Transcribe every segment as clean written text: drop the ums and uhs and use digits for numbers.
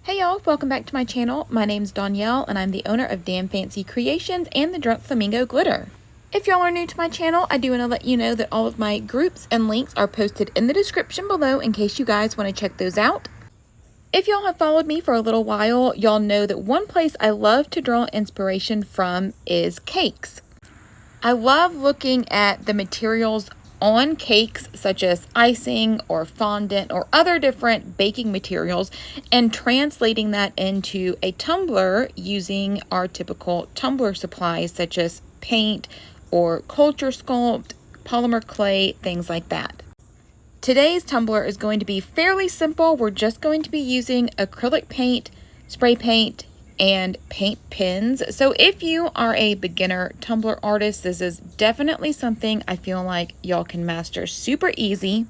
Hey y'all, welcome back to my channel. My name's Danielle and I'm the owner of Damn Fancy Creations and the Drunk Flamingo Glitter. If y'all are new to my channel, I do want to let you know that all of my groups and links are posted in the description below in case you guys want to check those out. If y'all have followed me for a little while, y'all know that one place I love to draw inspiration from is cakes. I love looking at the materials on cakes such as icing or fondant or other different baking materials and translating that into a tumbler using our typical tumbler supplies such as paint or culture sculpt, polymer clay, things like that. Today's tumbler is going to be fairly simple. We're just going to be using acrylic paint, spray paint, and paint pens. So if you are a beginner tumbler artist, this is definitely something I feel like y'all can master super easy.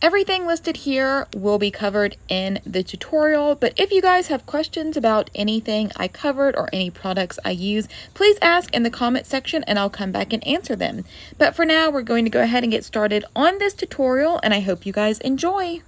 Everything listed here will be covered in the tutorial, but if you guys have questions about anything I covered or any products I use, please ask in the comment section and I'll come back and answer them. But for now, we're going to go ahead and get started on this tutorial, and I hope you guys enjoy.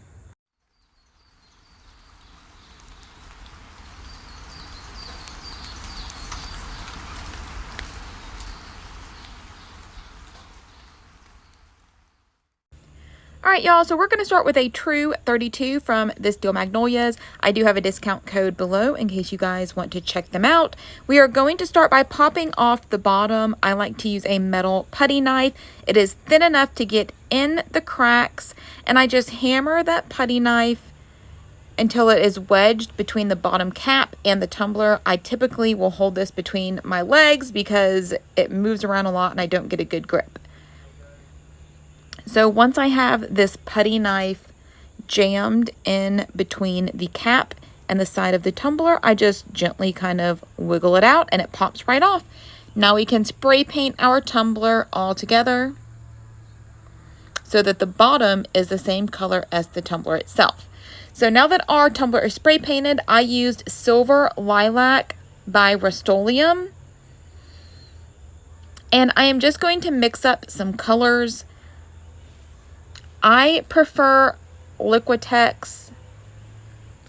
Alright y'all, so we're going to start with a True 32 from the Steel Magnolias. I do have a discount code below in case you guys want to check them out. We are going to start by popping off the bottom. I like to use a metal putty knife. It is thin enough to get in the cracks, and I just hammer that putty knife until it is wedged between the bottom cap and the tumbler. I typically will hold this between my legs because it moves around a lot and I don't get a good grip. So once I have this putty knife jammed in between the cap and the side of the tumbler, I just gently kind of wiggle it out and it pops right off. Now we can spray paint our tumbler all together so that the bottom is the same color as the tumbler itself. So now that our tumbler is spray painted, I used Silver Lilac by Rustoleum. And I am just going to mix up some colors. I prefer Liquitex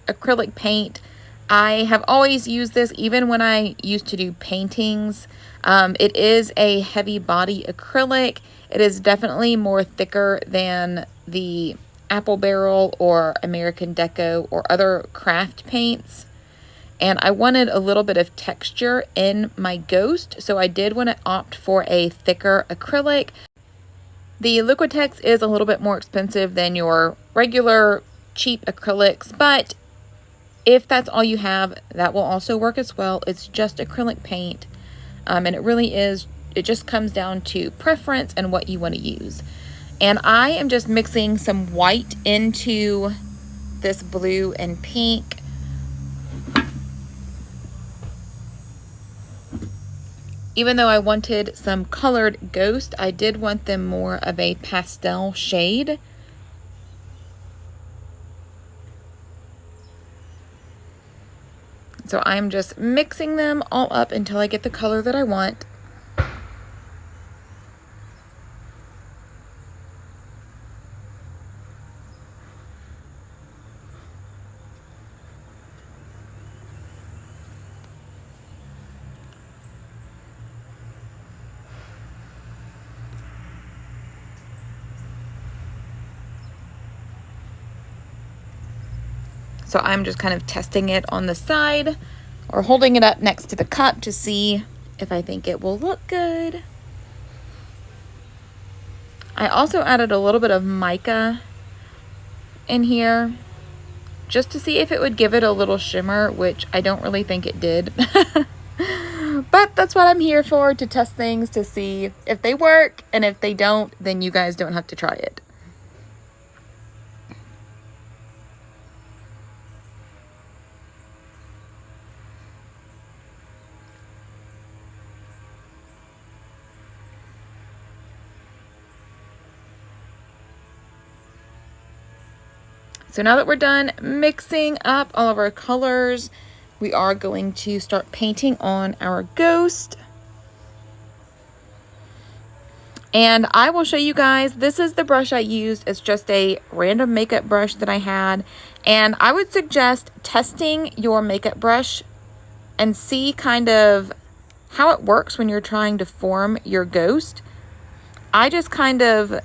acrylic paint. I have always used this even when I used to do paintings. It is a heavy body acrylic. It is definitely more thicker than the Apple Barrel or American Deco or other craft paints. And I wanted a little bit of texture in my ghost, so I did want to opt for a thicker acrylic. The Liquitex is a little bit more expensive than your regular cheap acrylics, but if that's all you have, that will also work as well. It's just acrylic paint, and it just comes down to preference and what you want to use. And I am just mixing some white into this blue and pink. Even though I wanted some colored ghost, I did want them more of a pastel shade. So I'm just mixing them all up until I get the color that I want. So I'm just kind of testing it on the side or holding it up next to the cup to see if I think it will look good. I also added a little bit of mica in here just to see if it would give it a little shimmer, which I don't really think it did. But that's what I'm here for, to test things to see if they work, and if they don't, then you guys don't have to try it. So now that we're done mixing up all of our colors, we are going to start painting on our ghost. And I will show you guys, this is the brush I used. It's just a random makeup brush that I had. And I would suggest testing your makeup brush and see kind of how it works when you're trying to form your ghost. I just kind of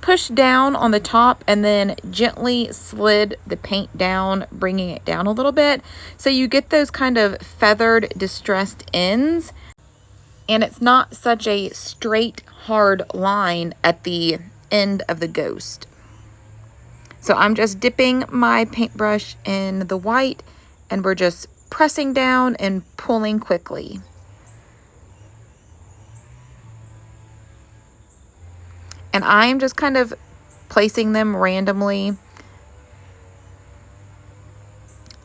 pushed down on the top and then gently slid the paint down, bringing it down a little bit. So you get those kind of feathered, distressed ends. And it's not such a straight, hard line at the end of the ghost. So I'm just dipping my paintbrush in the white and we're just pressing down and pulling quickly. And I'm just kind of placing them randomly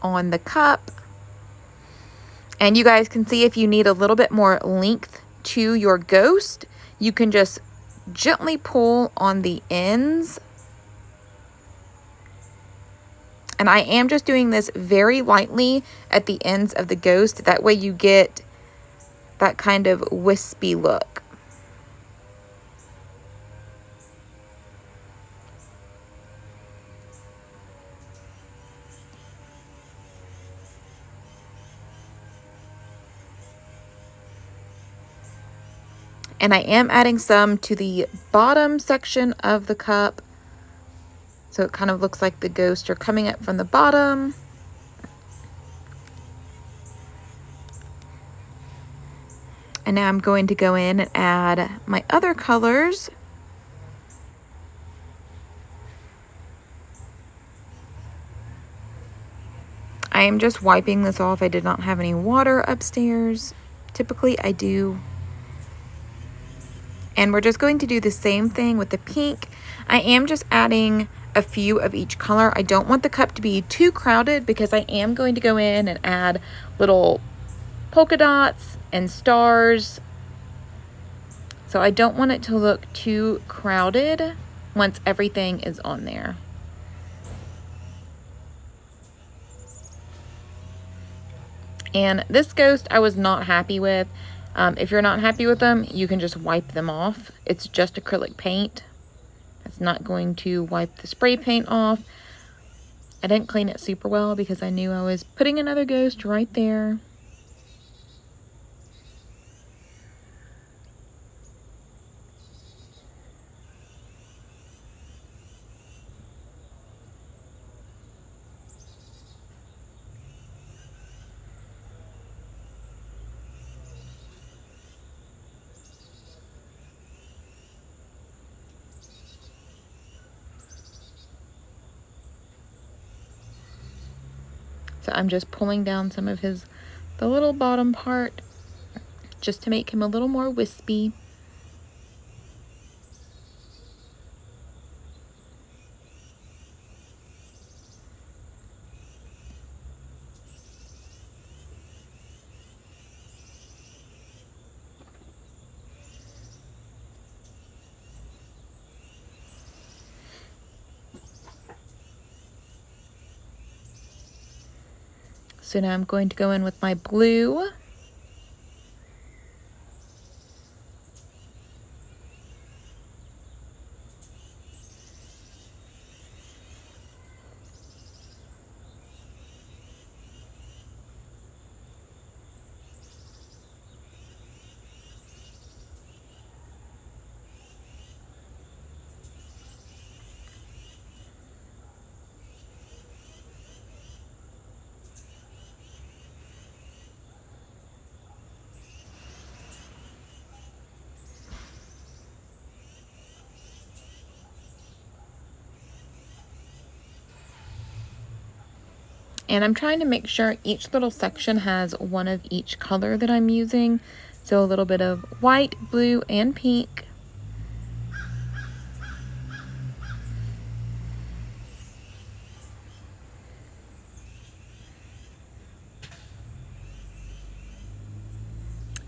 on the cup. And you guys can see if you need a little bit more length to your ghost, you can just gently pull on the ends. And I am just doing this very lightly at the ends of the ghost. That way you get that kind of wispy look. And I am adding some to the bottom section of the cup. So it kind of looks like the ghosts are coming up from the bottom. And now I'm going to go in and add my other colors. I am just wiping this off. I did not have any water upstairs. Typically I do. And we're just going to do the same thing with the pink. I am just adding a few of each color. I don't want the cup to be too crowded because I am going to go in and add little polka dots and stars. So I don't want it to look too crowded once everything is on there. And this ghost I was not happy with. If you're not happy with them, you can just wipe them off. It's just acrylic paint. It's not going to wipe the spray paint off. I didn't clean it super well because I knew I was putting another ghost right there. So I'm just pulling down some of the little bottom part just to make him a little more wispy. So now I'm going to go in with my blue. And I'm trying to make sure each little section has one of each color that I'm using. So a little bit of white, blue, and pink.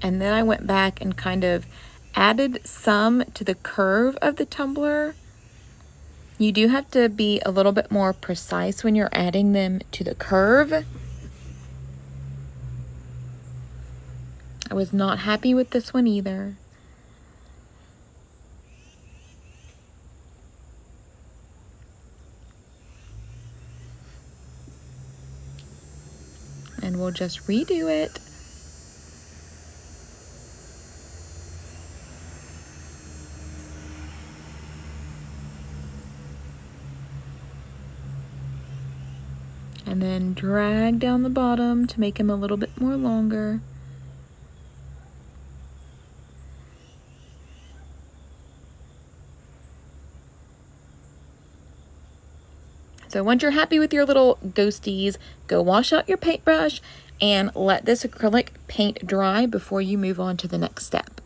And then I went back and kind of added some to the curve of the tumbler. You do have to be a little bit more precise when you're adding them to the curve. I was not happy with this one either. and we'll just redo it. And then drag down the bottom to make him a little bit more longer. So once you're happy with your little ghosties, go wash out your paintbrush and let this acrylic paint dry before you move on to the next step.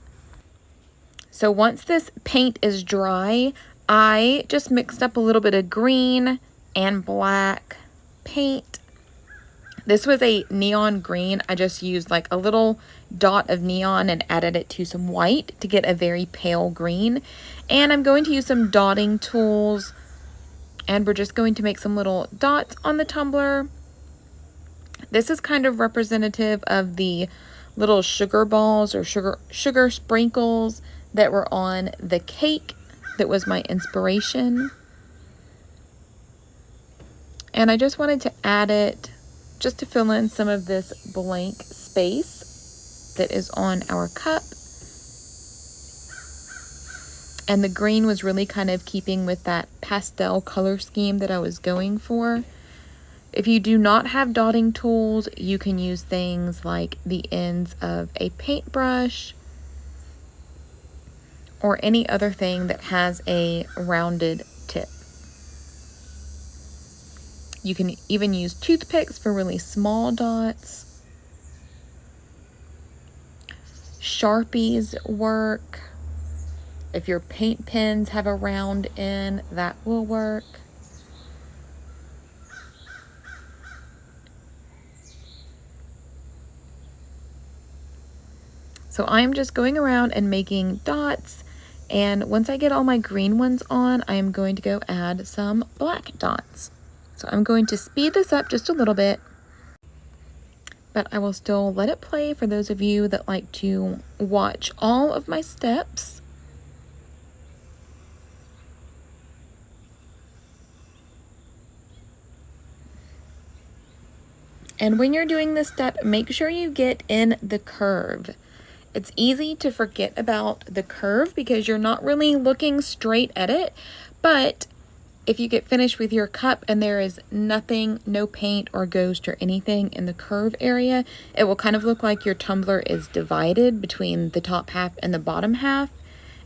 So once this paint is dry, I just mixed up a little bit of green and black paint. This was a neon green. I just used like a little dot of neon and added it to some white to get a very pale green. And I'm going to use some dotting tools, and we're just going to make some little dots on the tumbler. This is kind of representative of the little sugar balls or sugar sprinkles that were on the cake that was my inspiration. And I just wanted to add it just to fill in some of this blank space that is on our cup. And the green was really kind of keeping with that pastel color scheme that I was going for. If you do not have dotting tools, you can use things like the ends of a paintbrush or any other thing that has a rounded tip. You can even use toothpicks for really small dots. Sharpies work. If your paint pens have a round end, that will work. So I'm just going around and making dots, and once I get all my green ones on, I am going to go add some black dots. So I'm going to speed this up just a little bit, but I will still let it play for those of you that like to watch all of my steps. And when you're doing this step, make sure you get in the curve. It's easy to forget about the curve because you're not really looking straight at it, but if you get finished with your cup and there is nothing, no paint or ghost or anything in the curve area, it will kind of look like your tumbler is divided between the top half and the bottom half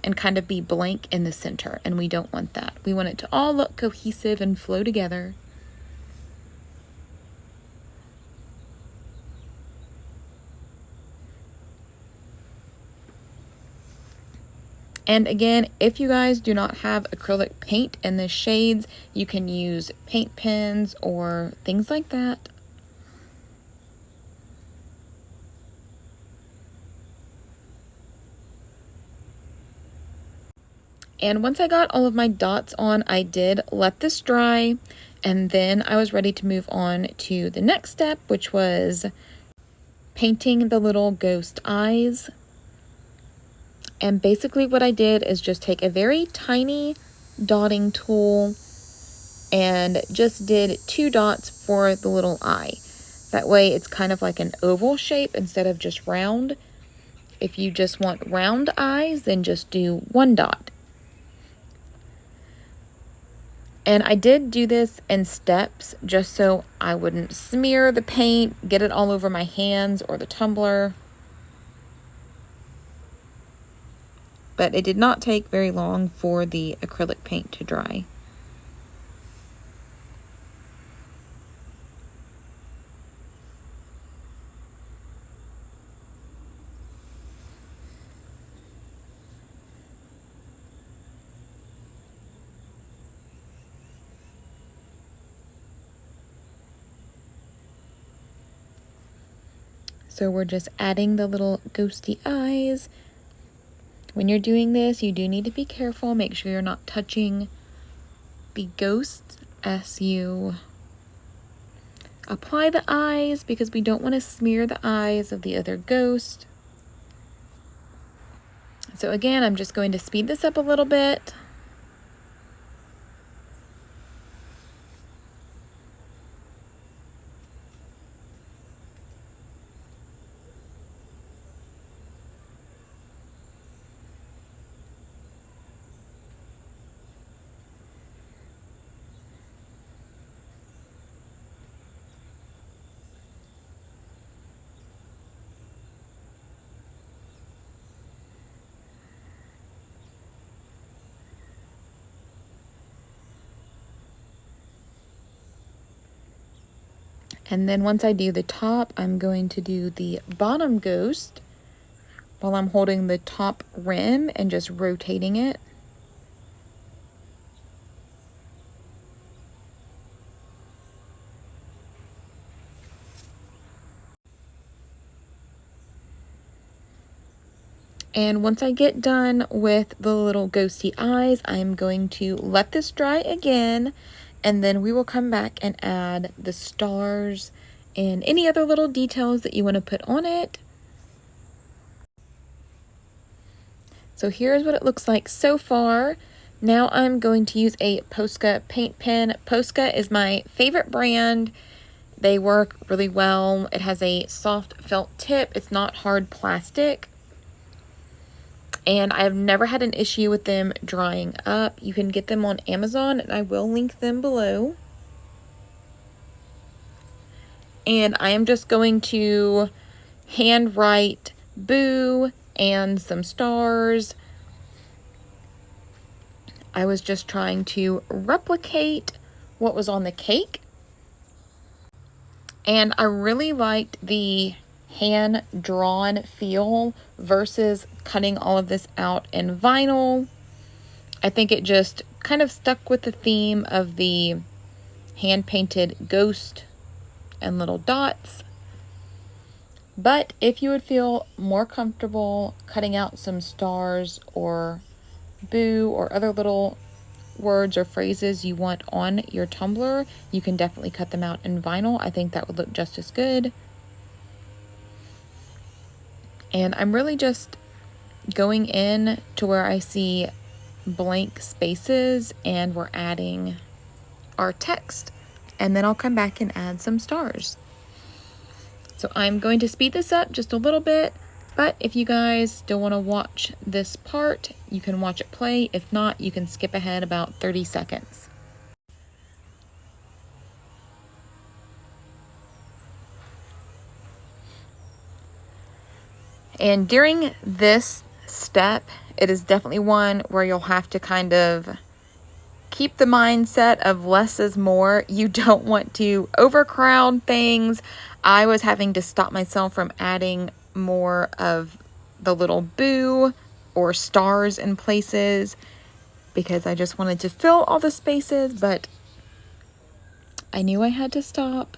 and kind of be blank in the center, and we don't want that. We want it to all look cohesive and flow together. And again, if you guys do not have acrylic paint in the shades, you can use paint pens or things like that. And once I got all of my dots on, I did let this dry, and then I was ready to move on to the next step, which was painting the little ghost eyes. And basically what I did is just take a very tiny dotting tool and just did 2 dots for the little eye. That way it's kind of like an oval shape instead of just round. If you just want round eyes, then just do 1 dot. And I did do this in steps just so I wouldn't smear the paint, get it all over my hands or the tumbler. But it did not take very long for the acrylic paint to dry. So we're just adding the little ghosty eyes. When you're doing this, you do need to be careful. Make sure you're not touching the ghosts as you apply the eyes, because we don't want to smear the eyes of the other ghost. So again, I'm just going to speed this up a little bit. And then once I do the top, I'm going to do the bottom ghost while I'm holding the top rim and just rotating it. And once I get done with the little ghosty eyes, I'm going to let this dry again, and then we will come back and add the stars and any other little details that you want to put on it. So here's what it looks like so far. Now I'm going to use a Posca paint pen. Posca is my favorite brand. They work really well. It has a soft felt tip. It's not hard plastic. And I've never had an issue with them drying up. You can get them on Amazon, and I will link them below. And I am just going to hand write boo and some stars. I was just trying to replicate what was on the cake. And I really liked the hand-drawn feel versus cutting all of this out in vinyl. I think it just kind of stuck with the theme of the hand-painted ghost and little dots. But if you would feel more comfortable cutting out some stars or boo or other little words or phrases you want on your tumbler, you can definitely cut them out in vinyl. I think that would look just as good. And I'm really just going in to where I see blank spaces and we're adding our text. And then I'll come back and add some stars. So I'm going to speed this up just a little bit, but if you guys still want to watch this part, you can watch it play. If not, you can skip ahead about 30 seconds. And during this step, it is definitely one where you'll have to kind of keep the mindset of less is more. You don't want to overcrowd things. I was having to stop myself from adding more of the little boo or stars in places because I just wanted to fill all the spaces, but I knew I had to stop.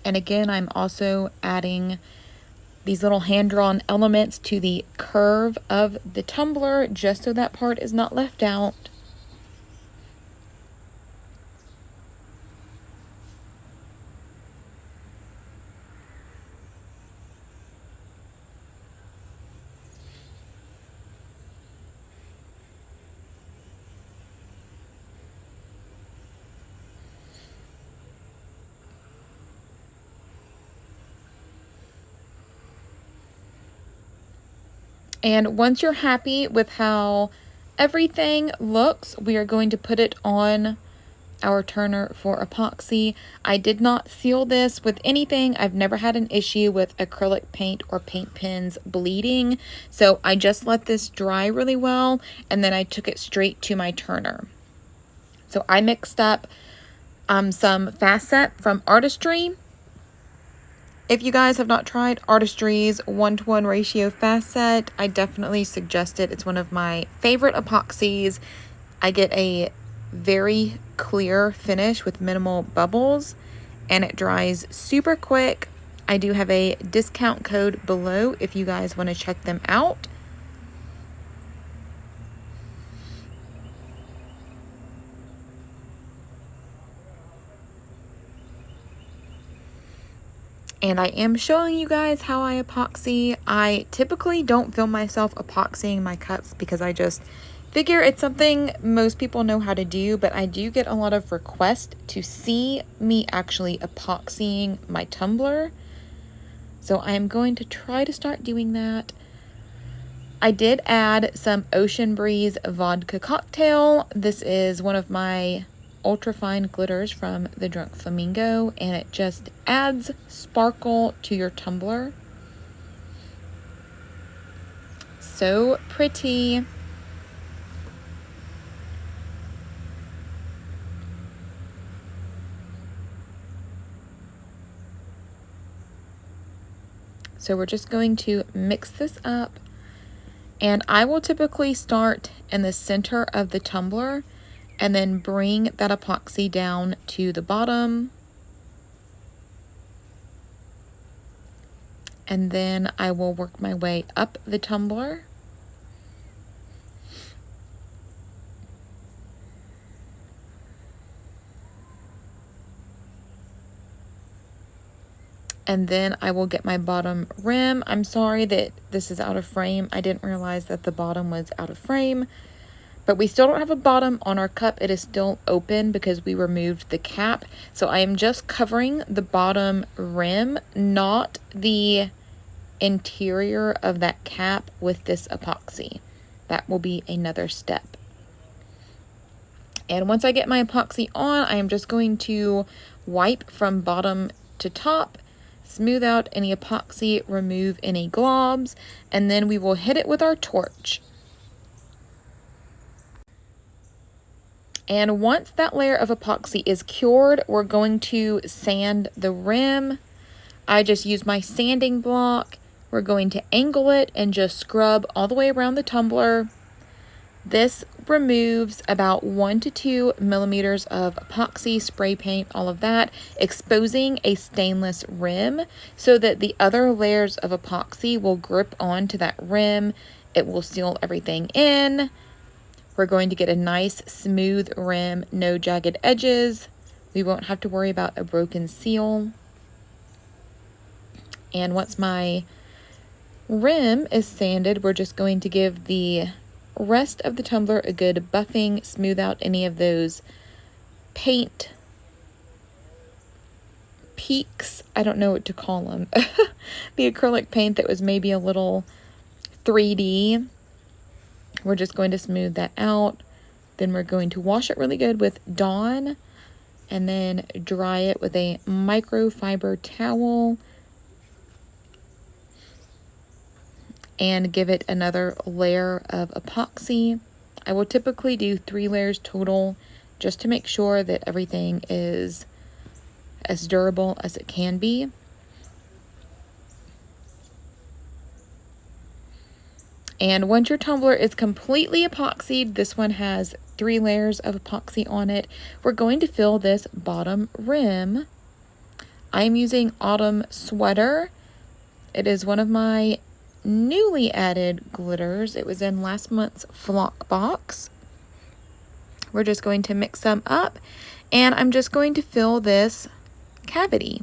And again, I'm also adding these little hand-drawn elements to the curve of the tumbler just so that part is not left out. And once you're happy with how everything looks, we are going to put it on our turner for epoxy. I did not seal this with anything. I've never had an issue with acrylic paint or paint pens bleeding. So I just let this dry really well, and then I took it straight to my turner. So I mixed up some fast set from Artistry. If you guys have not tried Artistry's 1:1 ratio fast set, I definitely suggest it. It's one of my favorite epoxies. I get a very clear finish with minimal bubbles, and it dries super quick. I do have a discount code below if you guys want to check them out. And I am showing you guys how I epoxy. I typically don't film myself epoxying my cups because I just figure it's something most people know how to do, but I do get a lot of requests to see me actually epoxying my tumbler. So I am going to try to start doing that. I did add some Ocean Breeze vodka cocktail. This is one of my ultra-fine glitters from the Drunk Flamingo, and it just adds sparkle to your tumbler. So pretty. So we're just going to mix this up, and I will typically start in the center of the tumbler and then bring that epoxy down to the bottom. And then I will work my way up the tumbler. And then I will get my bottom rim. I'm sorry that this is out of frame. I didn't realize that the bottom was out of frame. But we still don't have a bottom on our cup. It is still open because we removed the cap. So I am just covering the bottom rim, not the interior of that cap, with this epoxy. That will be another step. And once I get my epoxy on, I am just going to wipe from bottom to top, smooth out any epoxy, remove any globs, and then we will hit it with our torch. And once that layer of epoxy is cured, we're going to sand the rim. I just use my sanding block. We're going to angle it and just scrub all the way around the tumbler. This removes about 1 to 2 millimeters of epoxy, spray paint, all of that, exposing a stainless rim so that the other layers of epoxy will grip onto that rim. It will seal everything in. We're going to get a nice smooth rim, no jagged edges. We won't have to worry about a broken seal. And once my rim is sanded, we're just going to give the rest of the tumbler a good buffing, smooth out any of those paint peaks. I don't know what to call them. The acrylic paint that was maybe a little 3D. We're just going to smooth that out. Then we're going to wash it really good with Dawn and then dry it with a microfiber towel and give it another layer of epoxy. I will typically do 3 layers total just to make sure that everything is as durable as it can be. And once your tumbler is completely epoxied, this one has 3 layers of epoxy on it, we're going to fill this bottom rim. I'm using Autumn Sweater. It is one of my newly added glitters. It was in last month's flock box. We're just going to mix them up, and I'm just going to fill this cavity.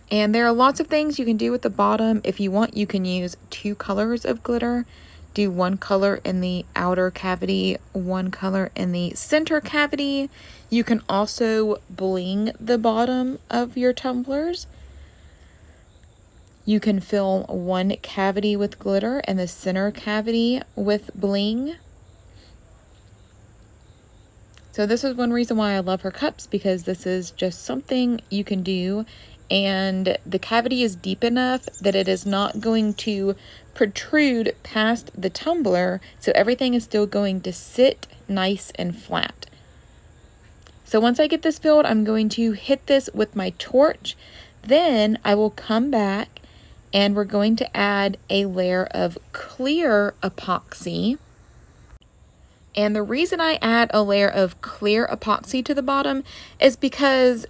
And there are lots of things you can do with the bottom. If you want, you can use 2 colors of glitter. Do 1 color in the outer cavity, 1 color in the center cavity. You can also bling the bottom of your tumblers. You can fill 1 cavity with glitter and the center cavity with bling. So this is one reason why I love her cups, because this is just something you can do. And the cavity is deep enough that it is not going to protrude past the tumbler, so everything is still going to sit nice and flat. So once I get this filled, I'm going to hit this with my torch. Then I will come back and we're going to add a layer of clear epoxy. And the reason I add a layer of clear epoxy to the bottom is because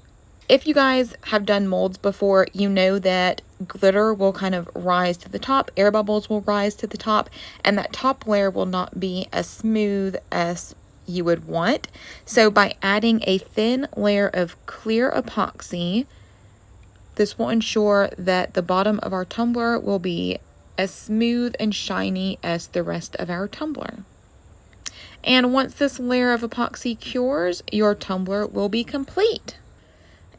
if you guys have done molds before, you know that glitter will kind of rise to the top, air bubbles will rise to the top, and that top layer will not be as smooth as you would want. So by adding a thin layer of clear epoxy, this will ensure that the bottom of our tumbler will be as smooth and shiny as the rest of our tumbler. And once this layer of epoxy cures, your tumbler will be complete.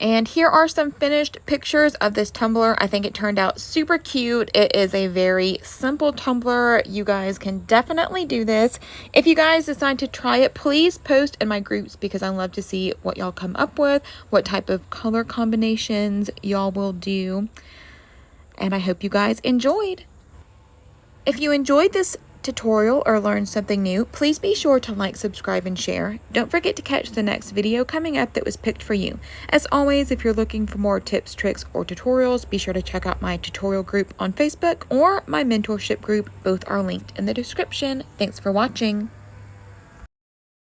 And here are some finished pictures of this tumbler. I think it turned out super cute. It is a very simple tumbler. You guys can definitely do this. If you guys decide to try it, please post in my groups because I love to see what y'all come up with, what type of color combinations y'all will do. And I hope you guys enjoyed. If you enjoyed this tutorial or learned something new, please be sure to like, subscribe, and share. Don't forget to catch the next video coming up that was picked for you. As always, if you're looking for more tips, tricks, or tutorials, be sure to check out my tutorial group on Facebook or my mentorship group. Both are linked in the description. Thanks for watching.